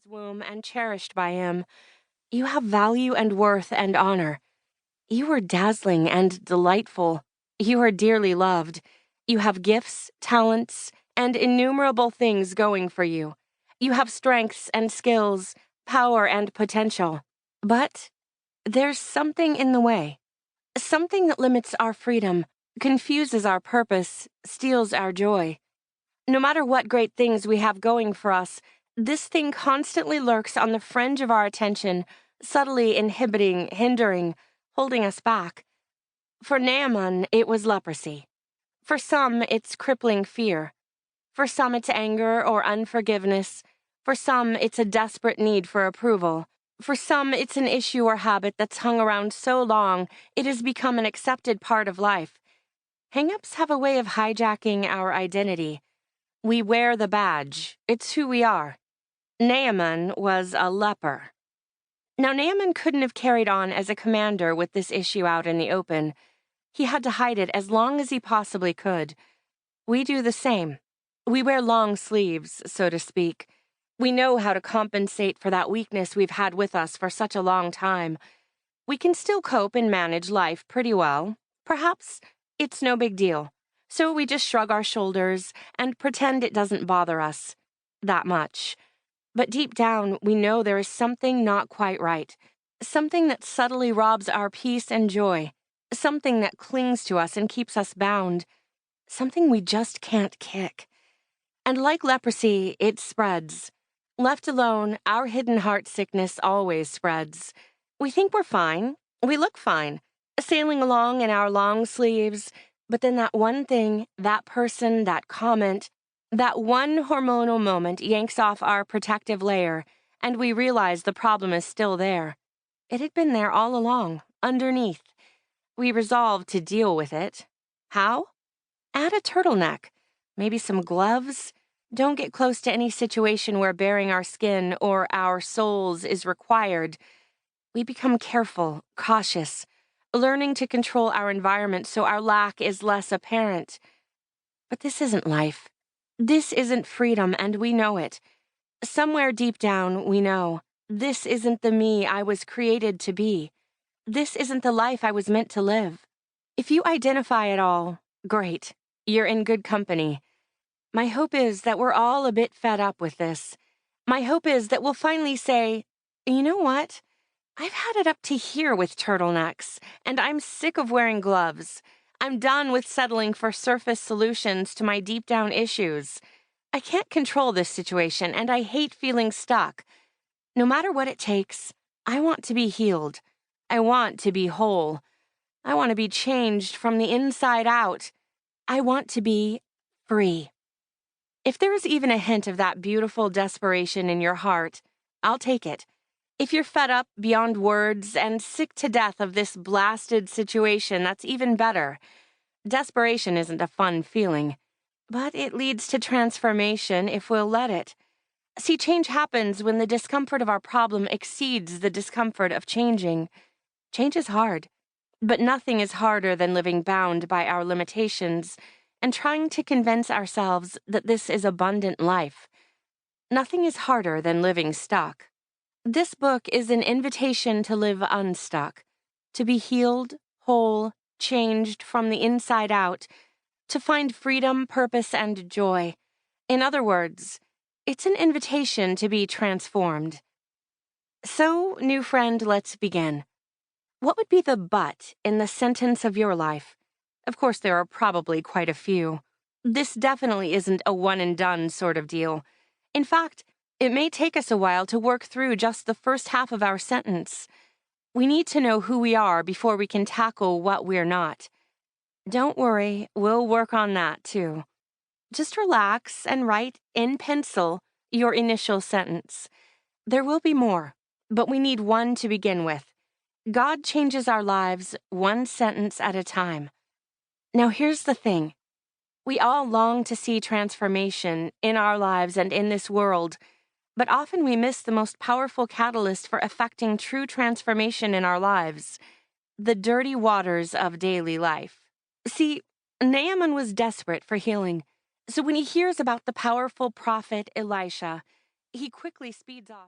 womb and cherished by him. You have value and worth and honor. You are dazzling and delightful. You are dearly loved. You have gifts, talents, and innumerable things going for you. You have strengths and skills, power and potential. But there's something in the way. Something that limits our freedom, confuses our purpose, steals our joy. No matter what great things we have going for us, this thing constantly lurks on the fringe of our attention, subtly inhibiting, hindering, holding us back. For Naaman, it was leprosy. For some, it's crippling fear. For some, it's anger or unforgiveness. For some, it's a desperate need for approval. For some, it's an issue or habit that's hung around so long it has become an accepted part of life. Hang-ups have a way of hijacking our identity. We wear the badge. It's who we are. Naaman was a leper. Now, Naaman couldn't have carried on as a commander with this issue out in the open. He had to hide it as long as he possibly could. We do the same. We wear long sleeves, so to speak. We know how to compensate for that weakness we've had with us for such a long time. We can still cope and manage life pretty well. Perhaps it's no big deal. So we just shrug our shoulders and pretend it doesn't bother us that much. But deep down, we know there is something not quite right. Something that subtly robs our peace and joy. Something that clings to us and keeps us bound. Something we just can't kick. And like leprosy, it spreads. Left alone, our hidden heart sickness always spreads. We think we're fine. We look fine. Sailing along in our long sleeves. But then that one thing, that person, that comment, that one hormonal moment yanks off our protective layer, and we realize the problem is still there. It had been there all along, underneath. We resolve to deal with it. How? Add a turtleneck. Maybe some gloves. Don't get close to any situation where baring our skin or our souls is required. We become careful, cautious, learning to control our environment so our lack is less apparent. But this isn't life. This isn't freedom, and we know it. Somewhere deep down, we know, this isn't the me I was created to be. This isn't the life I was meant to live. If you identify at all, great. You're in good company. My hope is that we're all a bit fed up with this. My hope is that we'll finally say, you know what? I've had it up to here with turtlenecks, and I'm sick of wearing gloves. I'm done with settling for surface solutions to my deep down issues. I can't control this situation, and I hate feeling stuck. No matter what it takes, I want to be healed. I want to be whole. I want to be changed from the inside out. I want to be free. If there is even a hint of that beautiful desperation in your heart, I'll take it. If you're fed up beyond words and sick to death of this blasted situation, that's even better. Desperation isn't a fun feeling, but it leads to transformation if we'll let it. See, change happens when the discomfort of our problem exceeds the discomfort of changing. Change is hard, but nothing is harder than living bound by our limitations and trying to convince ourselves that this is abundant life. Nothing is harder than living stuck. This book is an invitation to live unstuck, to be healed, whole, changed from the inside out, to find freedom, purpose, and joy. In other words, it's an invitation to be transformed. So, new friend, let's begin. What would be the but in the sentence of your life? Of course, there are probably quite a few. This definitely isn't a one-and-done sort of deal. In fact, it may take us a while to work through just the first half of our sentence. We need to know who we are before we can tackle what we're not. Don't worry, we'll work on that too. Just relax and write in pencil your initial sentence. There will be more, but we need one to begin with. God changes our lives one sentence at a time. Now here's the thing. We all long to see transformation in our lives and in this world, but often we miss the most powerful catalyst for effecting true transformation in our lives, the dirty waters of daily life. See, Naaman was desperate for healing, so when he hears about the powerful prophet Elisha, he quickly speeds off.